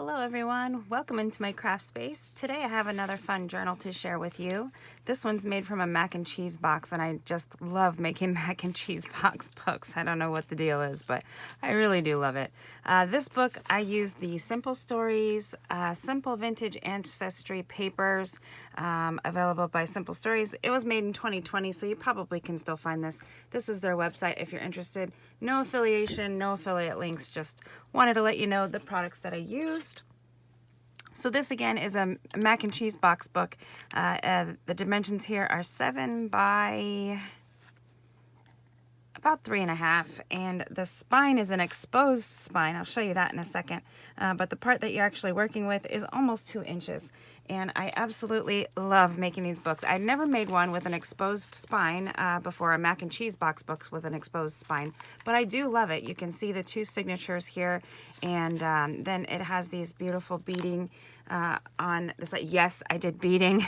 Hello everyone, welcome into my craft space. Today I have another fun journal to share with you. This one's made from a mac and cheese box, and I just love making mac and cheese box books. I don't know what the deal is, but I really do love it. This book, I used the Simple Stories, Simple Vintage Ancestry papers, available by Simple Stories. It was made in 2020, so you probably can still find this. This is their website if you're interested. No affiliation, no affiliate links, just wanted to let you know the products that I used. So this again is a mac and cheese box book. The dimensions here are 7 by about 3.5, and the spine is an exposed spine. I'll show you that in a second. But the part that you're actually working with is almost 2 inches. And I absolutely love making these books. I'd never made one with an exposed spine before, a mac and cheese box books with an exposed spine, but I do love it. You can see the 2 signatures here, and then it has these beautiful beading on the side. Yes, I did beading.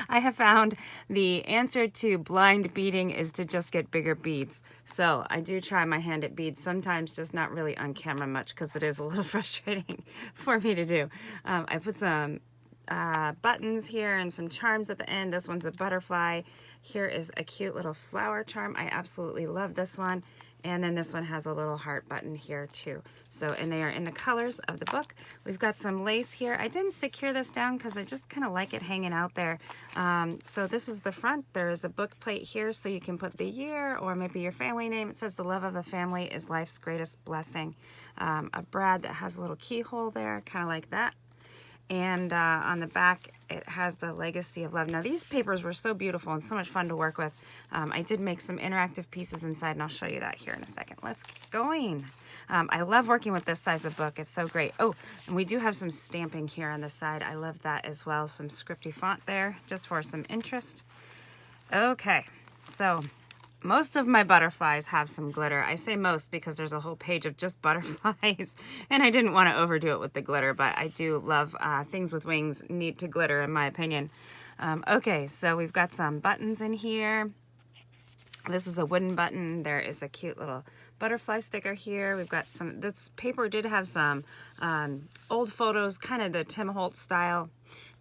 I have found the answer to blind beading is to just get bigger beads. So I do try my hand at beads, sometimes just not really on camera much because it is a little frustrating for me to do. I put some buttons here and some charms at the end. This one's a butterfly. Here is a cute little flower charm. I absolutely love this one. And then this one has a little heart button here too. So, and they are in the colors of the book. We've got some lace here. I didn't secure this down because I just kind of like it hanging out there. So this is the front. There's a book plate here so you can put the year or maybe your family name. It says the love of a family is life's greatest blessing. A brad that has a little keyhole there, kind of like that. And on the back, it has the legacy of love. Now, these papers were so beautiful and so much fun to work with. I did make some interactive pieces inside, and I'll show you that here in a second. Let's get going. I love working with this size of book. It's so great. Oh, and we do have some stamping here on the side. I love that as well. Some scripty font there, just for some interest. Okay, so most of my butterflies have some glitter. I say most because there's a whole page of just butterflies, and I didn't want to overdo it with the glitter, but I do love things with wings need to glitter, in my opinion. Okay, so we've got some buttons in here. This is a wooden button. There is a cute little butterfly sticker here. We've got some, this paper did have some old photos, kind of the Tim Holtz style.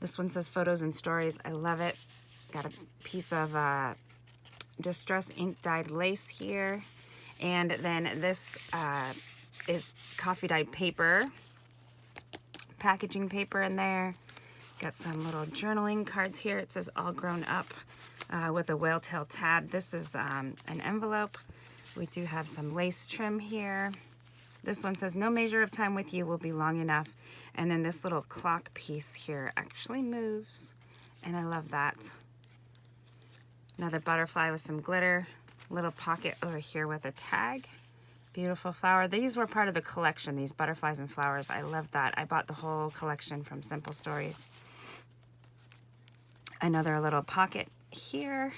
This one says photos and stories. I love it. Got a piece of distress ink dyed lace here, and then this is coffee dyed paper, packaging paper in there. Got some little journaling cards here. It says all grown up with a whale tail tab. This is an envelope. We do have some lace trim here. This one says no measure of time with you will be long enough, and then this little clock piece here actually moves, and I love that. Another butterfly with some glitter. Little pocket over here with a tag. Beautiful flower. These were part of the collection, these butterflies and flowers. I love that. I bought the whole collection from Simple Stories. Another little pocket here.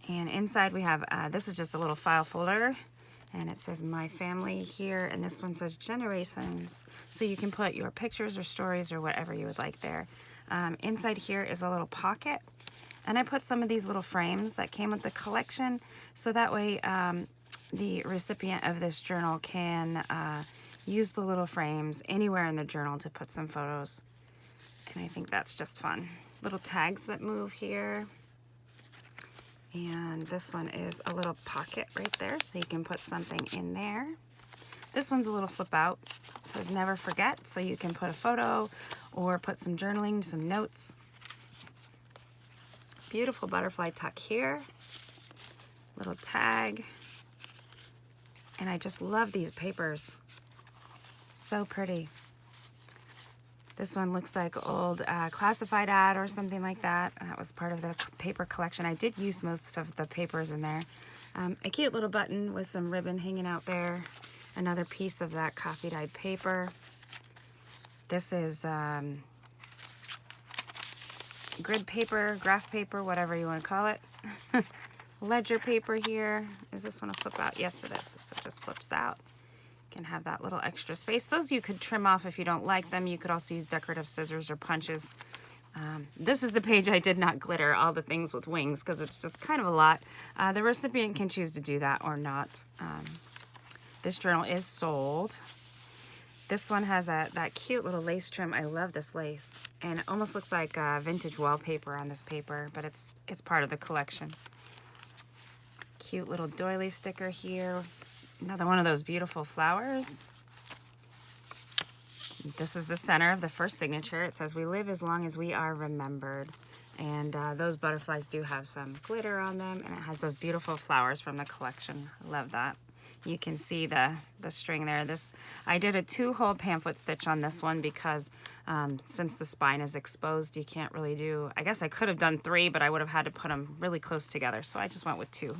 And inside we have, this is just a little file folder. And it says my family here, and this one says generations. So you can put your pictures or stories or whatever you would like there. Inside here is a little pocket, and I put some of these little frames that came with the collection, so that way the recipient of this journal can use the little frames anywhere in the journal to put some photos. And I think that's just fun. Little tags that move here. And this one is a little pocket right there, so you can put something in there. This one's a little flip out. It says never forget, so you can put a photo or put some journaling, some notes. Beautiful butterfly tuck here. Little tag. And I just love these papers. So pretty. This one looks like old classified ad or something like that. That was part of the paper collection. I did use most of the papers in there. A cute little button with some ribbon hanging out there. Another piece of that coffee dyed paper. This is grid paper, graph paper, whatever you want to call it. Ledger paper here. Is this one a flip out? Yes, it is. So it just flips out. Can have that little extra space. Those you could trim off if you don't like them. You could also use decorative scissors or punches. This is the page I did not glitter all the things with wings because it's just kind of a lot. The recipient can choose to do that or not. This journal is sold. This one has that cute little lace trim. I love this lace. And it almost looks like vintage wallpaper on this paper, but it's part of the collection. Cute little doily sticker here. Another one of those beautiful flowers. This is the center of the first signature. It says, "We live as long as we are remembered." And those butterflies do have some glitter on them, and it has those beautiful flowers from the collection. I love that. You can see the string there. I did a 2-hole pamphlet stitch on this one because since the spine is exposed, you can't really do, I guess I could have done 3, but I would have had to put them really close together. So I just went with 2.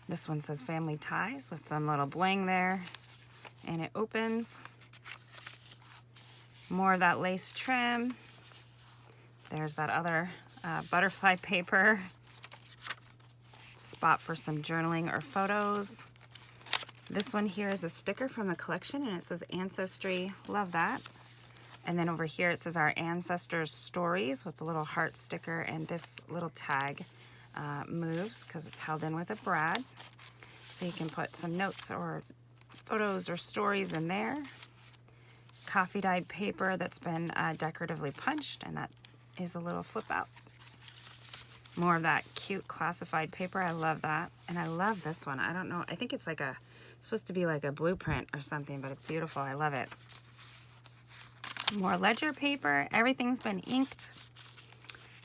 This one says "Family Ties" with some little bling there. And it opens. More of that lace trim. There's that other butterfly paper. Spot for some journaling or photos. This one here is a sticker from the collection, and it says "Ancestry." Love that. And then over here it says "Our Ancestors' Stories" with the little heart sticker, and this little tag moves because it's held in with a brad. So you can put some notes or photos or stories in there. Coffee dyed paper that's been decoratively punched, and that is a little flip out. More of that cute classified paper. I love that. And I love this one. I don't know. I think it's supposed to be like a blueprint or something, but it's beautiful. I love it. More ledger paper. Everything's been inked.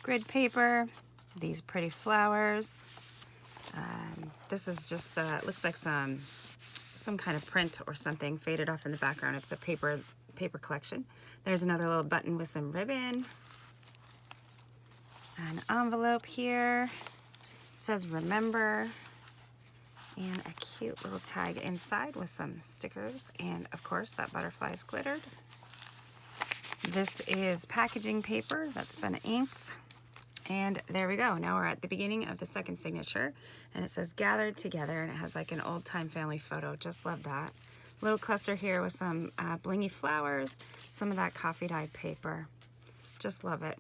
Grid paper. These pretty flowers. This is just, it looks like some kind of print or something faded off in the background. It's a paper collection. There's another little button with some ribbon. An envelope here. It says "Remember." And a cute little tag inside with some stickers. And of course that butterfly is glittered. This is packaging paper that's been inked. And there we go. Now we're at the beginning of the second signature, and it says "Gathered Together," and it has like an old-time family photo. Just love that. Little cluster here with some blingy flowers, some of that coffee dyed paper. Just love it.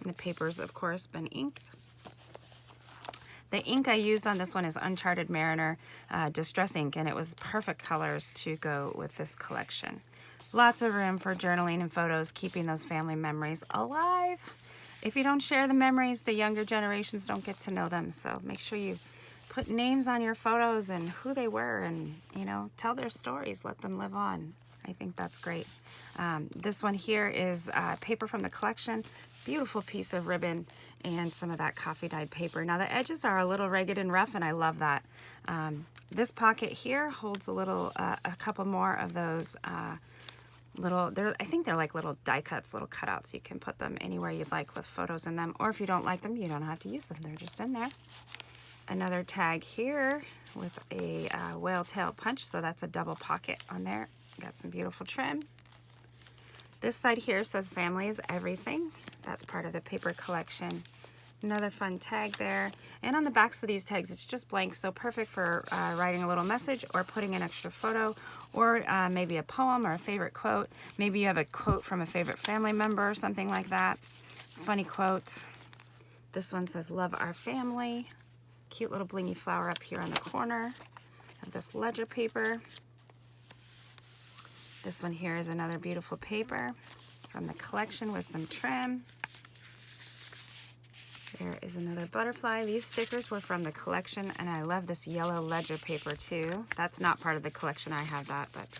And the paper's, of course, been inked. The ink I used on this one is Uncharted Mariner Distress ink, and it was perfect colors to go with this collection. Lots of room for journaling and photos, keeping those family memories alive. If you don't share the memories, the younger generations don't get to know them. So make sure you put names on your photos and who they were, and, tell their stories, let them live on. I think that's great. This one here is paper from the collection. Beautiful piece of ribbon and some of that coffee dyed paper. Now the edges are a little ragged and rough, and I love that. This pocket here holds a couple more of those I think they're like little die cuts, little cutouts. You can put them anywhere you'd like with photos in them, or if you don't like them, you don't have to use them. They're just in there. Another tag here with a whale tail punch, so that's a double pocket on there. Got some beautiful trim. This side here says "Family is Everything." That's part of the paper collection. Another fun tag there. And on the backs of these tags, it's just blank, so perfect for writing a little message or putting an extra photo, or maybe a poem or a favorite quote. Maybe you have a quote from a favorite family member or something like that. Funny quote. This one says "Love our family." Cute little blingy flower up here on the corner of this ledger paper. This one here is another beautiful paper from the collection with some trim. There is another butterfly. These stickers were from the collection, and I love this yellow ledger paper too. That's not part of the collection. I have that, but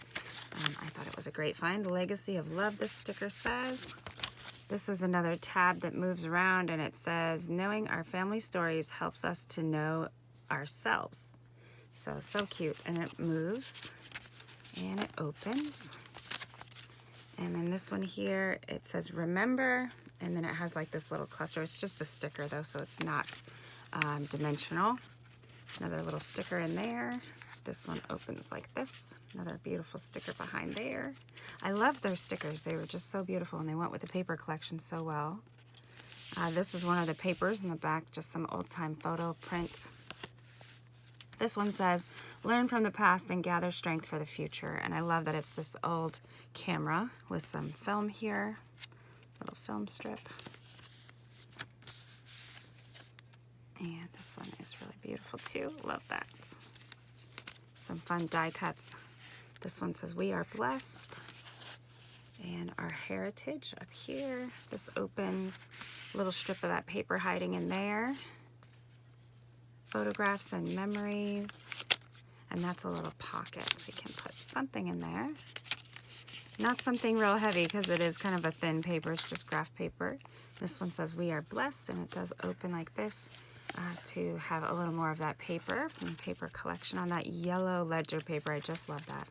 I thought it was a great find. "Legacy of Love," this sticker says. This is another tab that moves around, and it says "Knowing our family stories helps us to know ourselves." So cute. And it moves, and it opens. And then this one here, it says "Remember," and then it has like this little cluster. It's just a sticker though, so it's not dimensional. Another little sticker in there. This one opens like this. Another beautiful sticker behind there. I love their stickers. They were just so beautiful, and they went with the paper collection so well. This is one of the papers in the back, just some old-time photo print. This one says, learn from the past and gather strength for the future. And I love that it's this old camera with some film here, little film strip. And this one is really beautiful too. Love that. Some fun die cuts. This one says, we are blessed. And our heritage up here. This opens, a little strip of that paper hiding in there. Photographs and memories. And that's a little pocket, so you can put something in there. Not something real heavy because it is kind of a thin paper, it's just graph paper. This one says, we are blessed, and it does open like this to have a little more of that paper from the paper collection on that yellow ledger paper. I just love that.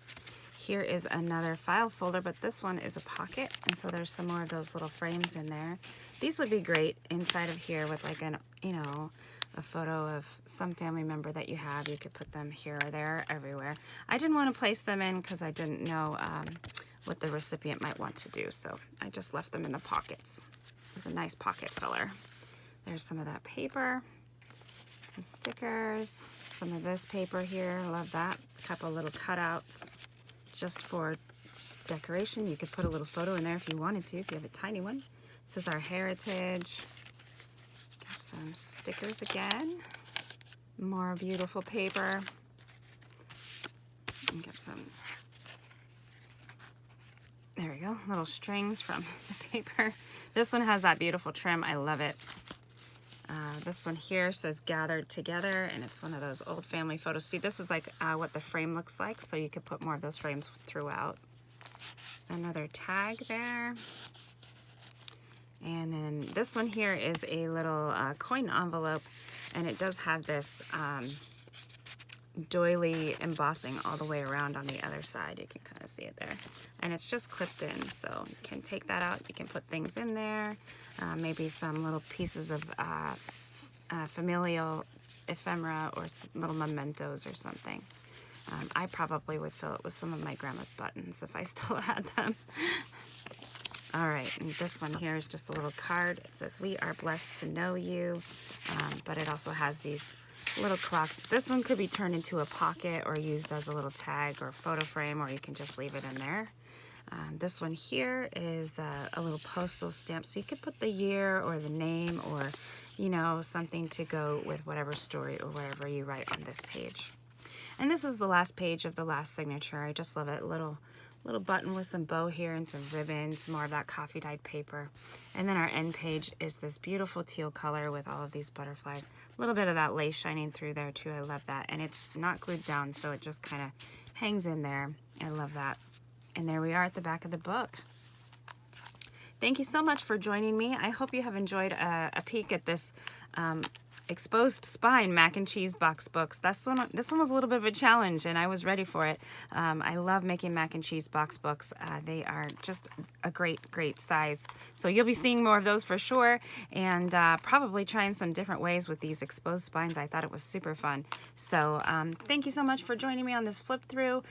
Here is another file folder, but this one is a pocket, and so there's some more of those little frames in there. These would be great inside of here with like an, you know, a photo of some family member that you have. You could put them here or there, everywhere. I didn't want to place them in because I didn't know what the recipient might want to do, so I just left them in the pockets. It's a nice pocket filler. There's some of that paper, some stickers, some of this paper here. Love that. A couple little cutouts just for decoration. You could put a little photo in there if you wanted to, if you have a tiny one. This is our heritage. Got some stickers again. More beautiful paper. And got some, there we go, little strings from the paper. This one has that beautiful trim. I love it. This one here says gathered together, and it's one of those old family photos. See, this is like what the frame looks like, so you could put more of those frames throughout. Another tag there. And then this one here is a little coin envelope, and it does have this doily embossing all the way around on the other side. You can kind of see it there. And it's just clipped in, so you can take that out. You can put things in there, maybe some little pieces of familial ephemera or some little mementos or something. I probably would fill it with some of my grandma's buttons if I still had them. All right, and this one here is just a little card. It says, we are blessed to know you, but it also has these little clocks. This one could be turned into a pocket or used as a little tag or photo frame, or you can just leave it in there. This one here is a little postal stamp, so you could put the year or the name or, you know, something to go with whatever story or whatever you write on this page. And this is the last page of the last signature. I just love it. Little button with some bow here and some ribbons, more of that coffee dyed paper. And then our end page is this beautiful teal color with all of these butterflies. A little bit of that lace shining through there too. I love that. And it's not glued down, so it just kind of hangs in there. I love that. And there we are at the back of the book. Thank you so much for joining me. I hope you have enjoyed a peek at this exposed spine mac and cheese box books. This one was a little bit of a challenge, and I was ready for it. I love making mac and cheese box books. They are just a great size. So you'll be seeing more of those for sure, and probably trying some different ways with these exposed spines. I thought it was super fun. So thank you so much for joining me on this flip through.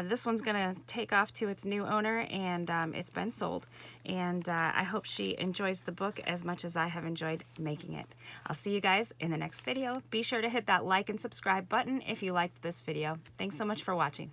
This one's gonna take off to its new owner, and it's been sold. And I hope she enjoys the book as much as I have enjoyed making it. I'll see you guys in the next video. Be sure to hit that like and subscribe button if you liked this video. Thanks so much for watching.